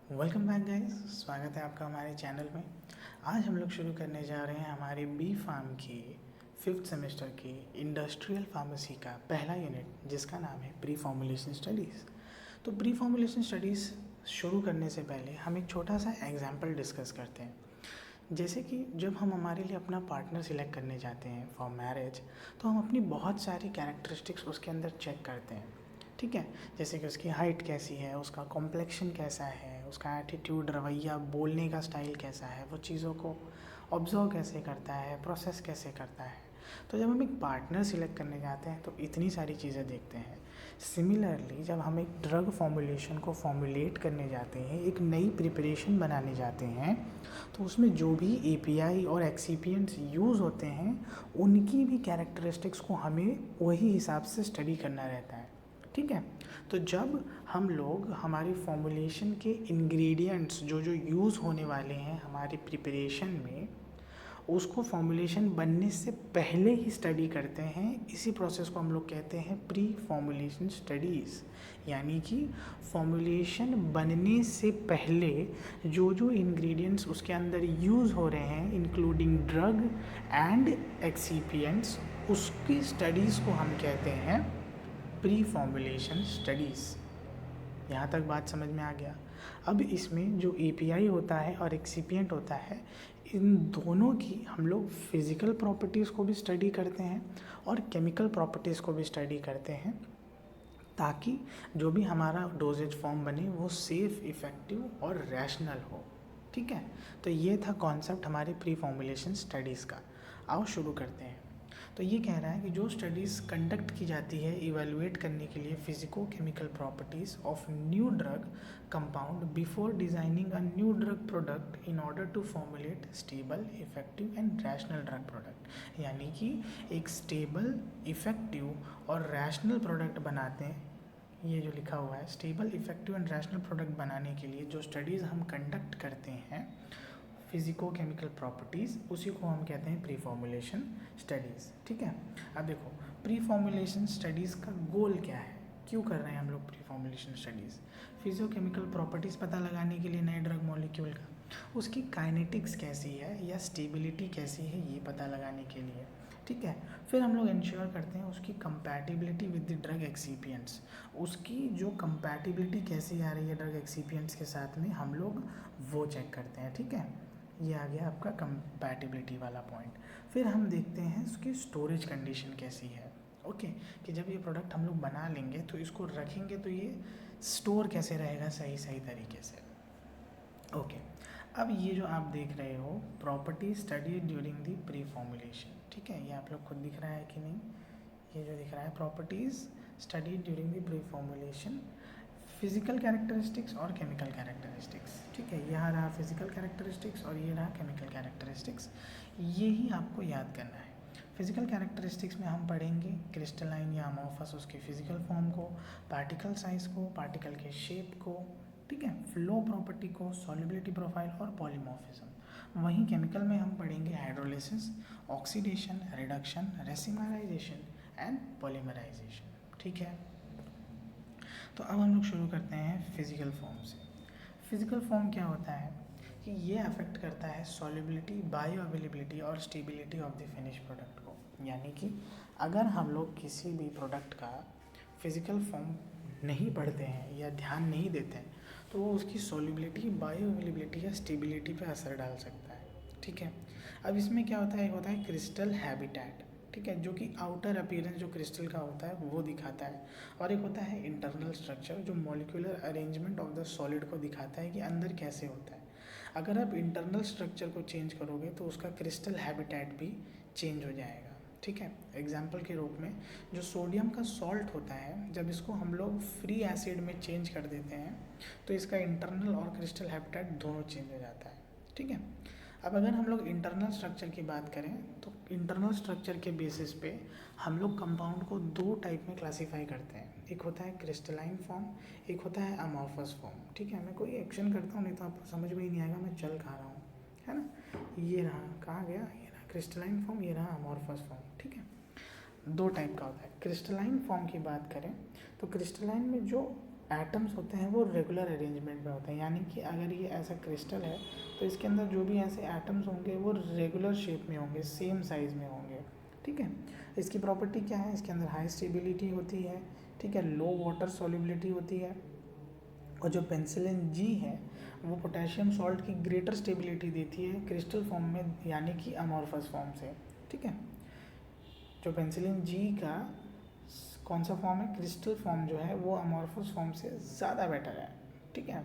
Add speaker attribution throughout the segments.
Speaker 1: Welcome back guys, स्वागत है आपका हमारे चैनल में। आज हम लोग शुरू करने जा रहे हैं हमारे बी फार्म की 5th सेमेस्टर की इंडस्ट्रियल फार्मेसी का पहला यूनिट, जिसका नाम है प्री फॉर्मुलेशन स्टडीज़। तो प्री फॉर्मुलेशन स्टडीज़ शुरू करने से पहले हम एक छोटा सा एग्जाम्पल डिस्कस करते हैं। जैसे कि जब हम हमारे लिए अपना पार्टनर सिलेक्ट करने जाते हैं फॉर मैरिज, तो हम अपनी बहुत सारी कैरेक्टरिस्टिक्स उसके अंदर चेक करते हैं। ठीक है, जैसे कि उसकी हाइट कैसी है, उसका कॉम्प्लेक्शन कैसा है, उसका एटीट्यूड, रवैया, बोलने का स्टाइल कैसा है, वो चीज़ों को ऑब्जर्व कैसे करता है, प्रोसेस कैसे करता है। तो जब हम एक पार्टनर सिलेक्ट करने जाते हैं तो इतनी सारी चीज़ें देखते हैं। सिमिलरली जब हम एक ड्रग फॉर्मुलेशन को फॉर्मुलेट करने जाते हैं, एक नई प्रिपरेशन बनाने जाते हैं, तो उसमें जो भी एपीआई और एक्सीपिएंट्स यूज़ होते हैं उनकी भी कैरेक्टरिस्टिक्स को हमें वही हिसाब से स्टडी करना रहता है। ठीक है, तो जब हम लोग हमारी फॉर्मुलेशन के इंग्रेडिएंट्स जो जो यूज़ होने वाले हैं हमारी प्रिपरेशन में, उसको फॉर्मुलेशन बनने से पहले ही स्टडी करते हैं, इसी प्रोसेस को हम लोग कहते हैं प्री फॉर्मुलेशन स्टडीज़। यानी कि फॉर्मुलेशन बनने से पहले जो जो इंग्रेडिएंट्स उसके अंदर यूज़ हो रहे हैं, इंक्लूडिंग ड्रग एंड एक्सीपिएंट्स, उसकी स्टडीज़ को हम कहते हैं प्री फॉर्मुलेशन स्टडीज़। यहाँ तक बात समझ में आ गया। अब इसमें जो एपीआई होता है और एक्सिपिएंट होता है, इन दोनों की हम लोग फिज़िकल प्रॉपर्टीज़ को भी स्टडी करते हैं और केमिकल प्रॉपर्टीज़ को भी स्टडी करते हैं, ताकि जो भी हमारा डोजेज फॉर्म बने वो सेफ़, इफ़ेक्टिव और रैशनल हो। ठीक है, तो ये था कॉन्सेप्ट हमारे प्री फॉर्मुलेशन स्टडीज़ का। आओ शुरू करते हैं। तो ये कह रहा है कि जो स्टडीज़ कंडक्ट की जाती है इवेलुएट करने के लिए physico chemical properties of new drug compound before designing a new drug product in order to formulate stable, effective and rational drug product. यानी कि एक स्टेबल, इफ़ेक्टिव और रैशनल प्रोडक्ट बनाते हैं। ये जो लिखा हुआ है, stable, effective and rational product बनाने के लिए जो स्टडीज़ हम कंडक्ट करते हैं फिजिको केमिकल प्रॉपर्टीज़, उसी को हम कहते हैं प्री फॉर्मुलेशन स्टडीज़। ठीक है, अब देखो प्री फॉर्मुलेशन स्टडीज़ का गोल क्या है, क्यों कर रहे हैं हम लोग pre formulation studies? Physio chemical properties पता लगाने के लिए नए ड्रग मॉलिक्यूल का, उसकी काइनेटिक्स कैसी है या स्टेबिलिटी कैसी है ये पता लगाने के लिए। ठीक है, फिर हम लोग इंश्योर करते हैं उसकी compatibility with the drug excipients, उसकी जो कंपैटिबिलिटी कैसी आ रही है ड्रग एक्सीपिएंट्स के साथ में, हम लोग वो चेक करते हैं। ठीक है, ये आ गया आपका कंपैटिबिलिटी वाला पॉइंट। फिर हम देखते हैं उसकी स्टोरेज कंडीशन कैसी है। ओके, कि जब ये प्रोडक्ट हम लोग बना लेंगे तो इसको रखेंगे तो ये स्टोर कैसे रहेगा सही सही तरीके से। ओके, अब ये जो आप देख रहे हो property study during the pre formulation, ठीक है, ये आप लोग खुद दिख रहा है कि नहीं? ये जो दिख रहा है properties study during the pre formulation, physical characteristics और केमिकल कैरेक्टरिस्टिक्स। ठीक है, यहाँ रहा फिजिकल कैरेक्टरिस्टिक्स और ये रहा केमिकल कैरेक्टरिस्टिक्स। ये ही आपको याद करना है। फिजिकल कैरेक्टरिस्टिक्स में हम पढ़ेंगे क्रिस्टलाइन या अमॉर्फस, उसके फिजिकल फॉर्म को, पार्टिकल साइज को, पार्टिकल के शेप को, ठीक है, फ्लो प्रॉपर्टी को, सॉल्युबिलिटी प्रोफाइल और पॉलीमॉर्फिज्म। वहीं केमिकल में हम पढ़ेंगे hydrolysis, oxidation, reduction, racemization and polymerization. ठीक है, तो अब हम लोग शुरू करते हैं फिजिकल फॉर्म से। फिजिकल फॉर्म क्या होता है कि ये अफेक्ट करता है सॉल्युबिलिटी, बायो अवेलेबिलिटी और stability of the finish product को। यानी कि अगर हम लोग किसी भी प्रोडक्ट का फिजिकल फॉर्म नहीं पढ़ते हैं या ध्यान नहीं देते हैं तो वो उसकी सॉल्युबिलिटी, बायो अवेलेबिलिटी या स्टेबिलिटी पे असर डाल सकता है। ठीक है, अब इसमें क्या होता है, एक होता है क्रिस्टल हैबिटेट, ठीक है, जो कि आउटर अपीयरेंस जो क्रिस्टल का होता है वो दिखाता है, और एक होता है इंटरनल स्ट्रक्चर जो molecular arrangement of the solid को दिखाता है कि अंदर कैसे होता है। अगर आप इंटरनल स्ट्रक्चर को चेंज करोगे तो उसका क्रिस्टल हैबिटेट भी चेंज हो जाएगा। ठीक है, एग्जाम्पल के रूप में जो सोडियम का सॉल्ट होता है, जब इसको हम लोग फ्री एसिड में चेंज कर देते हैं तो इसका इंटरनल और क्रिस्टल हैबिटेट दोनों चेंज हो जाता है। ठीक है, अब अगर हम लोग इंटरनल स्ट्रक्चर की बात करें तो इंटरनल स्ट्रक्चर के बेसिस पे हम लोग कंपाउंड को दो टाइप में क्लासीफाई करते हैं। एक होता है क्रिस्टलाइन फॉर्म, एक होता है अमॉर्फस फॉर्म। ठीक है, मैं कोई एक्शन करता हूँ नहीं तो आपको समझ में ही नहीं आएगा, मैं चल खा रहा हूँ, है ना। ये रहा, कहाँ गया, ये रहा क्रिस्टलाइन फॉर्म, ये रहा अमॉर्फस फॉर्म। ठीक है, दो टाइप का होता है। क्रिस्टलाइन फॉर्म की बात करें तो क्रिस्टलाइन में जो एटम्स होते हैं वो रेगुलर अरेंजमेंट में होते हैं, यानी कि अगर ये ऐसा क्रिस्टल है तो इसके अंदर जो भी ऐसे एटम्स होंगे वो रेगुलर शेप में होंगे, सेम साइज़ में होंगे। ठीक है, इसकी प्रॉपर्टी क्या है, इसके अंदर हाई स्टेबिलिटी होती है। ठीक है, लो वाटर सॉल्युबिलिटी होती है। और जो पेंसिलिन जी है वो पोटेशियम सॉल्ट की ग्रेटर स्टेबिलिटी देती है क्रिस्टल फॉर्म में, यानी कि अमॉर्फस फॉर्म से। ठीक है, जो पेंसिलिन जी का कौन सा फॉर्म है, क्रिस्टल फॉर्म जो है वो अमॉर्फस फॉर्म से ज़्यादा बेटर है। ठीक है,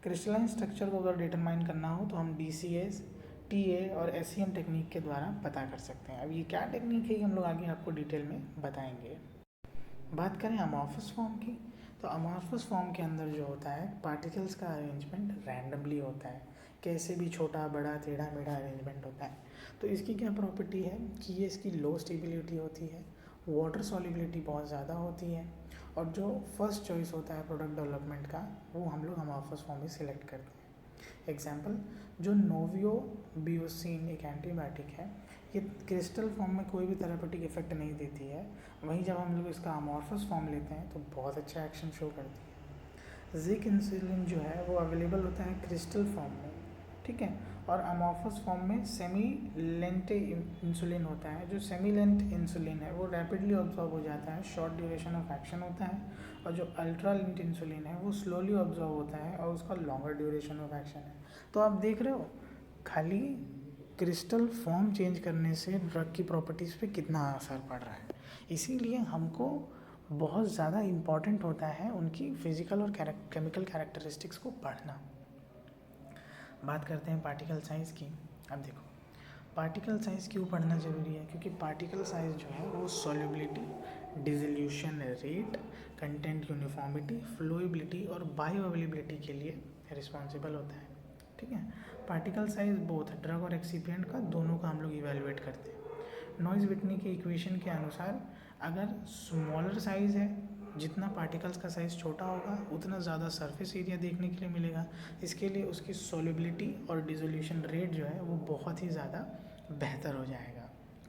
Speaker 1: क्रिस्टलाइन स्ट्रक्चर को अगर डिटरमाइन करना हो तो हम DCS, TA और SEM टेक्निक के द्वारा पता कर सकते हैं। अब ये क्या टेक्निक है, हम लोग आगे आपको डिटेल में बताएंगे। बात करें अमॉर्फस फॉर्म की, तो अमॉर्फस फॉर्म के अंदर जो होता है पार्टिकल्स का अरेंजमेंट रैंडमली होता है, कैसे भी छोटा बड़ा टेढ़ा मेढ़ा अरेंजमेंट होता है। तो इसकी क्या प्रॉपर्टी है कि ये इसकी लो स्टेबिलिटी होती है, वाटर सॉल्युबिलिटी बहुत ज़्यादा होती है, और जो फर्स्ट चॉइस होता है प्रोडक्ट डेवलपमेंट का वो हम लोग अमॉर्फस फॉर्म ही सिलेक्ट करते हैं। एग्जाम्पल, जो नोवियोबियोसिन एक एंटीबायोटिक है, ये क्रिस्टल फॉर्म में कोई भी थेरेपेटिक इफेक्ट नहीं देती है, वहीं जब हम लोग इसका अमॉर्फस फॉर्म लेते हैं तो बहुत अच्छा एक्शन शो करती है। जिंक इंसुलिन जो है वो अवेलेबल होता है क्रिस्टल फॉर्म में। ठीक है, और अमॉर्फस फॉर्म में सेमी लेंट इंसुलिन होता है। जो सेमी लेंट इंसुलिन है वो रैपिडली ऑब्जॉर्ब हो जाता है, शॉर्ट ड्यूरेशन ऑफ एक्शन होता है, और जो अल्ट्रा लेंट इंसुलिन है वो स्लोली ऑब्जॉर्ब होता है और उसका लॉन्गर ड्यूरेशन ऑफ एक्शन है। तो आप देख रहे हो खाली क्रिस्टल फॉर्म चेंज करने से ड्रग की प्रॉपर्टीज़ पे कितना असर पड़ रहा है। इसीलिए हमको बहुत ज़्यादा इम्पॉर्टेंट होता है उनकी फिजिकल और केमिकल कैरेक्टरिस्टिक्स को पढ़ना। बात करते हैं पार्टिकल साइज़ की। अब देखो, पार्टिकल साइज़ क्यों पढ़ना ज़रूरी है, क्योंकि पार्टिकल साइज़ जो है वो solubility, dissolution rate, content uniformity, flowability और बायो अवेलेबिलिटी के लिए रिस्पॉन्सिबल होता है। ठीक है, पार्टिकल साइज बोथ ड्रग और एक्सिपिएंट का दोनों का हम लोग इवेलुएट करते हैं। नॉइज़ विटनी के इक्वेशन के अनुसार अगर स्मॉलर साइज़ है, जितना पार्टिकल्स का साइज़ छोटा होगा उतना ज़्यादा सरफेस एरिया देखने के लिए मिलेगा। इसके लिए उसकी सॉल्युबिलिटी और डिसोल्यूशन रेट जो है वो बहुत ही ज़्यादा बेहतर हो जाएगा।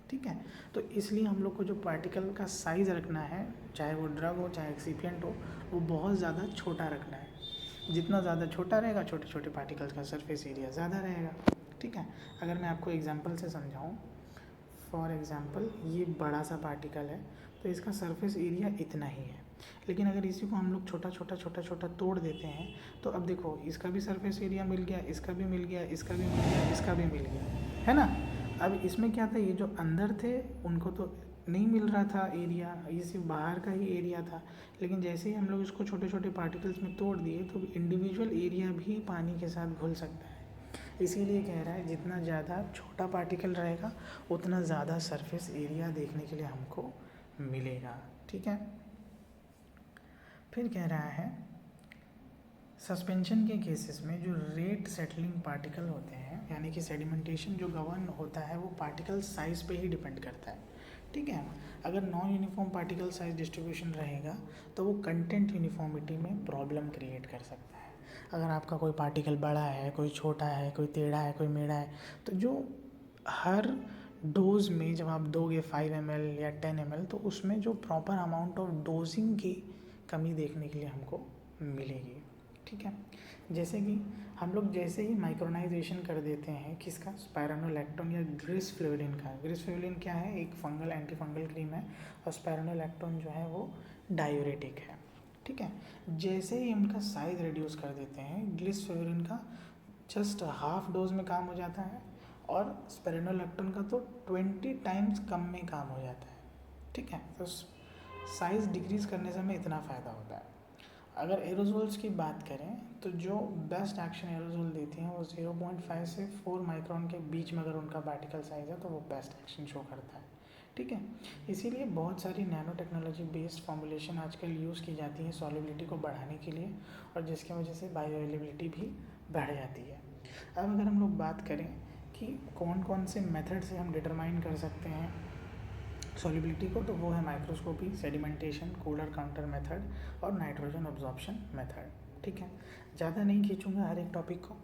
Speaker 1: ठीक है, तो इसलिए हम लोग को जो पार्टिकल का साइज़ रखना है, चाहे वो ड्रग हो चाहे एक्सिपिएंट हो, वो बहुत ज़्यादा छोटा रखना है। जितना ज़्यादा छोटा रहेगा छोटे छोटे पार्टिकल्स का सरफेस एरिया ज़्यादा रहेगा। ठीक है, अगर मैं आपको एग्जांपल से समझाऊँ, फॉर एग्जांपल ये बड़ा सा पार्टिकल है तो इसका सरफेस एरिया इतना ही है, लेकिन अगर इसी को हम लोग छोटा छोटा तोड़ देते हैं तो अब देखो इसका भी सरफेस एरिया मिल गया, इसका भी मिल गया, इसका भी मिल गया, इसका भी मिल गया, है ना। अब इसमें क्या था, ये जो अंदर थे उनको तो नहीं मिल रहा था एरिया, ये सिर्फ बाहर का ही एरिया था, लेकिन जैसे ही हम लोग इसको छोटे छोटे पार्टिकल्स में तोड़ दिए तो इंडिविजुअल एरिया भी पानी के साथ घुल सकता है। इसीलिए कह रहा है जितना ज़्यादा छोटा पार्टिकल रहेगा उतना ज़्यादा सरफेस एरिया देखने के लिए हमको मिलेगा। ठीक है, फिर कह रहा है सस्पेंशन के केसेस में जो रेट सेटलिंग पार्टिकल होते हैं, यानी कि सेडिमेंटेशन जो गवर्न होता है वो पार्टिकल साइज़ पे ही डिपेंड करता है। ठीक है, अगर non uniform particle size distribution रहेगा तो वो कंटेंट यूनिफॉर्मिटी में प्रॉब्लम क्रिएट कर सकता है। अगर आपका कोई पार्टिकल बड़ा है, कोई छोटा है, कोई टेढ़ा है, कोई मेढ़ा है, तो जो हर डोज में जब आप दोगे 5 ml या 10 ml तो उसमें जो प्रॉपर अमाउंट ऑफ डोजिंग की कमी देखने के लिए हमको मिलेगी। ठीक है, जैसे कि हम लोग जैसे ही माइक्रोनाइजेशन कर देते हैं किसका, स्पाइरोनोलैक्टोन या ग्रिसफ्लुविन का। ग्रिसफ्लुविन क्या है, एक फंगल एंटी फंगल क्रीम है, और स्पाइरोनोलैक्टोन जो है वो डायूरेटिक है। ठीक है, जैसे ही इनका साइज रिड्यूस कर देते हैं, ग्लिसफ्लुविन का जस्ट हाफ डोज में काम हो जाता है और स्पाइरोनोलैक्टोन का तो 20 टाइम्स कम में काम हो जाता है। ठीक है, तो साइज़ डिक्रीज करने से हमें इतना फ़ायदा होता है। अगर एरोजोल्स की बात करें तो जो बेस्ट एक्शन एरोजोल देती हैं वो 0.5 से 4 माइक्रोन के बीच में अगर उनका पार्टिकल साइज़ है तो वो बेस्ट एक्शन शो करता है। ठीक है, इसीलिए बहुत सारी नैनो टेक्नोलॉजी बेस्ड फॉर्मुलेशन आजकल यूज़ की जाती है सॉल्युबिलिटी को बढ़ाने के लिए, और जिसकी वजह से बायो अवेलेबिलिटी भी बढ़ जाती है। अब अगर हम लोग बात करें कि कौन कौन से मेथड से हम डिटरमाइन कर सकते हैं सॉल्युबिलिटी को, तो वो है microscopy, sedimentation, cooler counter method और नाइट्रोजन अब्जॉर्प्शन मेथड। ठीक है, ज़्यादा नहीं खींचूंगा हर एक टॉपिक को।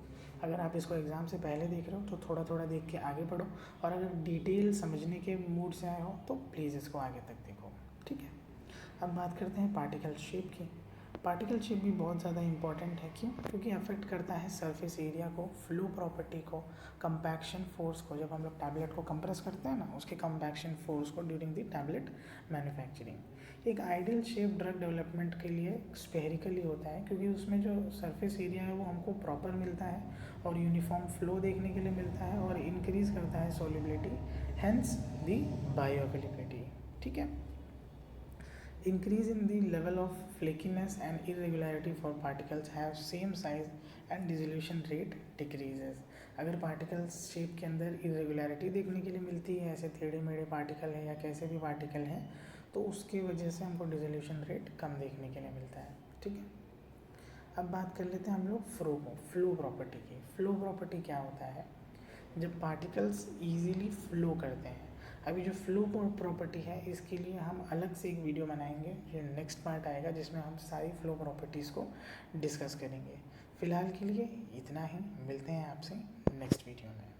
Speaker 1: अगर आप इसको एग्ज़ाम से पहले देख रहे हो तो थोड़ा थोड़ा देख के आगे पढ़ो, और अगर डिटेल समझने के मूड से आए हो तो प्लीज़ इसको आगे तक देखो। ठीक है, अब बात करते हैं पार्टिकल शेप की। पार्टिकल शेप भी बहुत ज़्यादा इंपॉर्टेंट है। क्यों? क्योंकि अफेक्ट करता है सरफेस एरिया को, फ्लो प्रॉपर्टी को, कंपैक्शन फोर्स को। जब हम लोग टैबलेट को कंप्रेस करते हैं ना, उसके कंपैक्शन फोर्स को ड्यूरिंग द टैबलेट मैन्युफैक्चरिंग। एक आइडियल शेप ड्रग डेवलपमेंट के लिए स्फेरिकल ही होता है, क्योंकि उसमें जो सरफेस एरिया है वो हमको प्रॉपर मिलता है और यूनिफॉर्म फ्लो देखने के लिए मिलता है और इंक्रीज करता है सॉल्युबिलिटी, हेंस द बायोअवेलेबिलिटी। ठीक है। Increase in the level of flakiness and irregularity for particles have same size and dissolution rate decreases। अगर पार्टिकल्स शेप के अंदर इरेगुलरिटी देखने के लिए मिलती है, ऐसे टेढ़े मेढ़े पार्टिकल है या कैसे भी पार्टिकल हैं, तो उसकी वजह से हमको डिसोल्यूशन रेट कम देखने के लिए मिलता है। ठीक है। अब बात कर लेते हैं हम लोग फ्लो प्रॉपर्टी की। फ्लो प्रॉपर्टी क्या होता है? जब पार्टिकल्स इजीली फ्लो करते हैं। अभी जो फ्लो प्रॉपर्टी है, इसके लिए हम अलग से एक वीडियो बनाएंगे, जो नेक्स्ट पार्ट आएगा, जिसमें हम सारी फ्लो प्रॉपर्टीज़ को डिस्कस करेंगे। फ़िलहाल के लिए इतना ही, मिलते हैं आपसे नेक्स्ट वीडियो में।